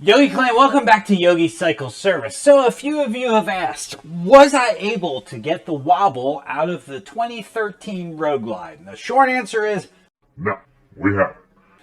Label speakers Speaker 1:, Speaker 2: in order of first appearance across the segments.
Speaker 1: Yogi Clan, welcome back to Yogi Cycle Service. So a few of you have asked, was I able to get the Wobble out of the 2013 Road Glide? And the short answer is
Speaker 2: no, we haven't.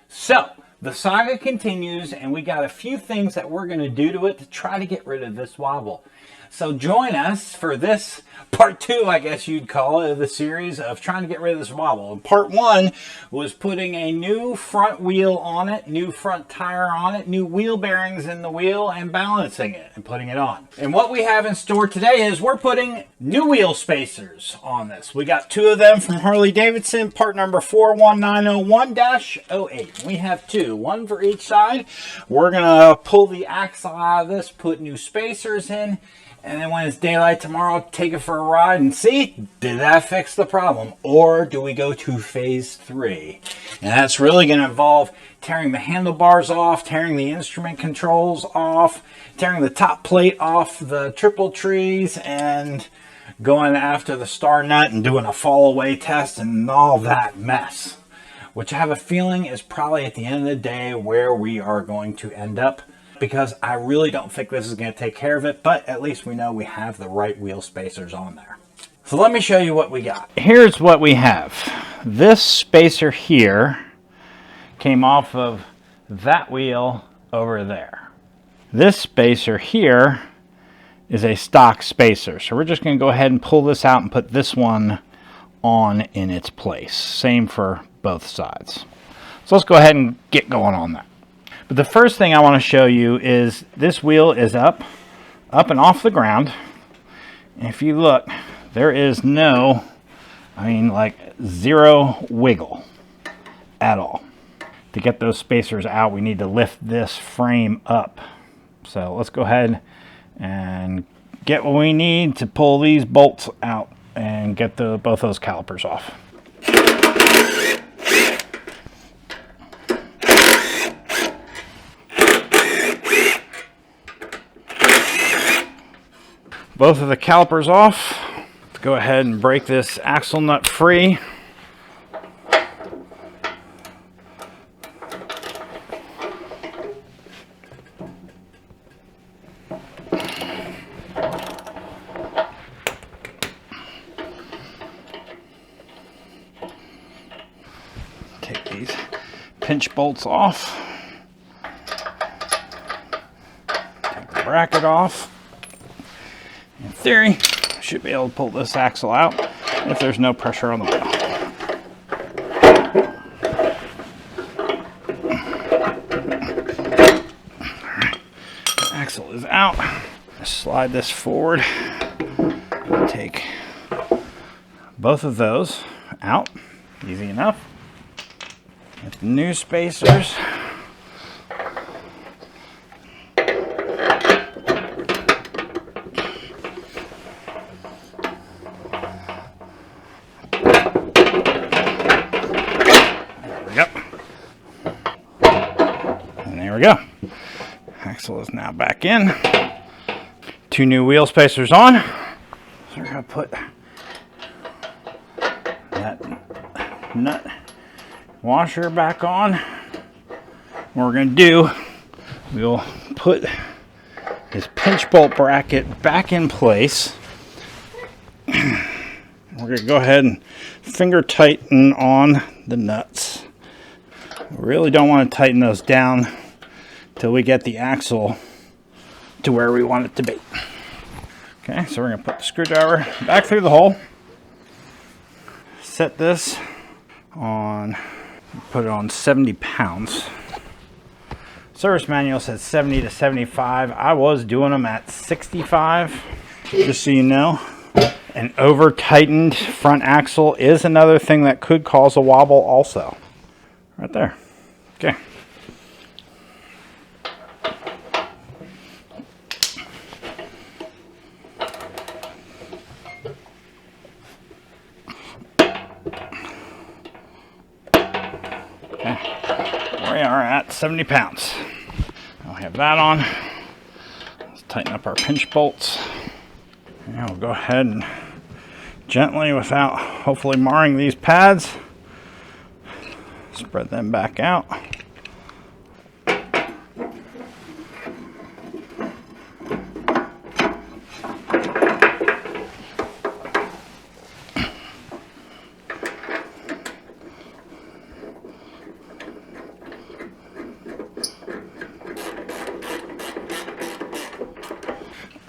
Speaker 1: So the saga continues, and we got a few things that we're going to do to it to try to get rid of this Wobble. So join us for this part 2, I guess you'd call it, of the series of trying to get rid of this Wobble. And part 1 was putting a new front wheel on it, new front tire on it, new wheel bearings in the wheel, and balancing it and putting it on. And what we have in store today is we're putting new wheel spacers on this. We got 2 of them from Harley Davidson, part number 41901-08. We have 2, one for each side. We're going to pull the axle out of this, put new spacers in, and then when it's daylight tomorrow, take it for a ride and see, did that fix the problem? Or do we go to phase 3? And that's really going to involve tearing the handlebars off, tearing the instrument controls off, tearing the top plate off the triple trees, and going after the star nut and doing a fall away test and all that mess. Which I have a feeling is probably at the end of the day where we are going to end up, because I really don't think this is going to take care of it, but at least we know we have the right wheel spacers on there. So let me show you what we got. Here's what we have. This spacer here came off of that wheel over there. This spacer here is a stock spacer. So we're just going to go ahead and pull this out and put this one on in its place. Same for both sides. So let's go ahead and get going on that. But the first thing I want to show you is this wheel is up and off the ground. And if you look, there is no, like zero wiggle at all. To get those spacers out, we need to lift this frame up. So let's go ahead and get what we need to pull these bolts out and get both those calipers off. Both of the calipers off. Let's go ahead and break this axle nut free. Take these pinch bolts off. Take the bracket off. In theory, should be able to pull this axle out if there's no pressure on the wheel. Alright, the axle is out. Slide this forward. Take both of those out. Easy enough. Get the new spacers. There we go. Axle is now back in. 2 new wheel spacers on. So we're going to put that nut washer back on. What we're going to do, we'll put this pinch bolt bracket back in place. We're going to go ahead and finger tighten on the nuts. We really don't want to tighten those down till we get the axle to where we want it to be. Okay, so we're going to put the screwdriver back through the hole. Set this on, put it on 70 pounds. Service manual says 70 to 75. I was doing them at 65. Just so you know, an over tightened front axle is another thing that could cause a wobble also. Right there. Okay. We are at 70 pounds. I'll have that on. Let's tighten up our pinch bolts. And we'll go ahead and gently, without hopefully marring these pads, spread them back out.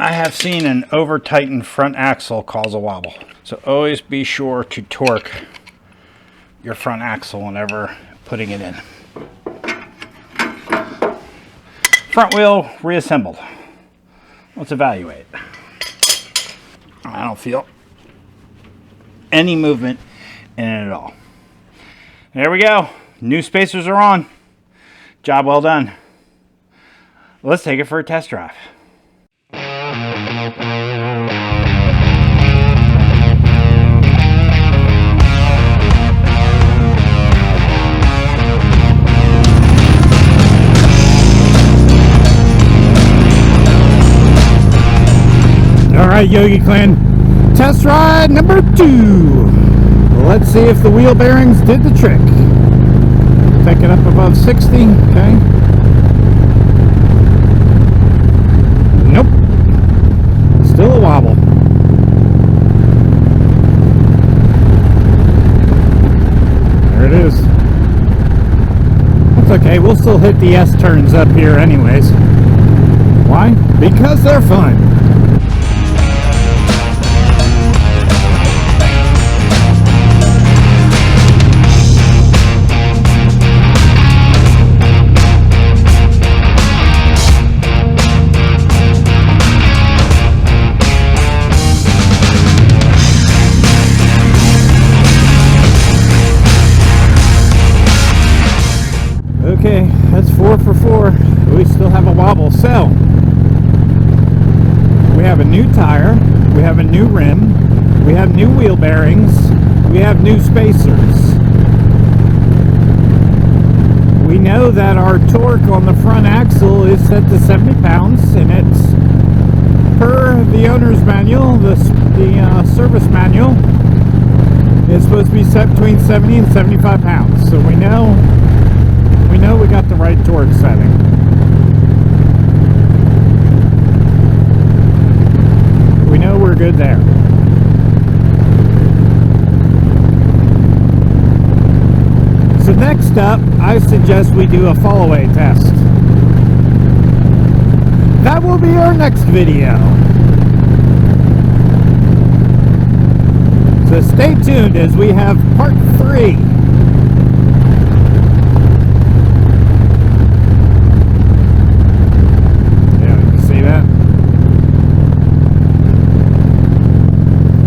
Speaker 1: I have seen an over-tightened front axle cause a wobble. So always be sure to torque your front axle whenever putting it in. Front wheel reassembled. Let's evaluate. I don't feel any movement in it at all. There we go. New spacers are on. Job well done. Let's take it for a test drive.
Speaker 3: All right, Yogi Clan, test ride number 2. Let's see if the wheel bearings did the trick. Pick it up above 60, okay. Nope, still a wobble. There it is. That's okay, we'll still hit the S turns up here anyways. Why? Because they're fun. Okay, that's 4 for 4. We still have a wobble. So, we have a new tire, we have a new rim, we have new wheel bearings, we have new spacers. We know that our torque on the front axle is set to 70 pounds, and it's per the owner's manual, the service manual, it's supposed to be set between 70 and 75 pounds. So we know we got the right torque setting. We know we're good there. So next up, I suggest we do a follow-away test. That will be our next video. So stay tuned as we have part 3.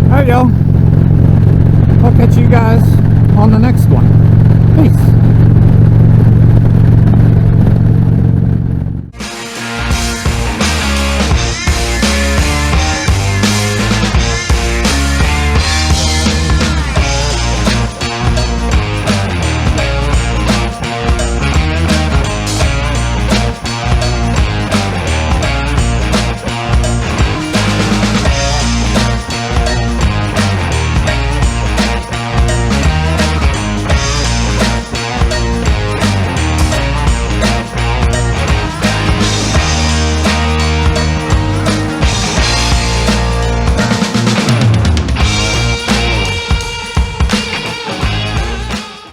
Speaker 3: Alright, y'all. I'll catch you guys on the next one. Peace.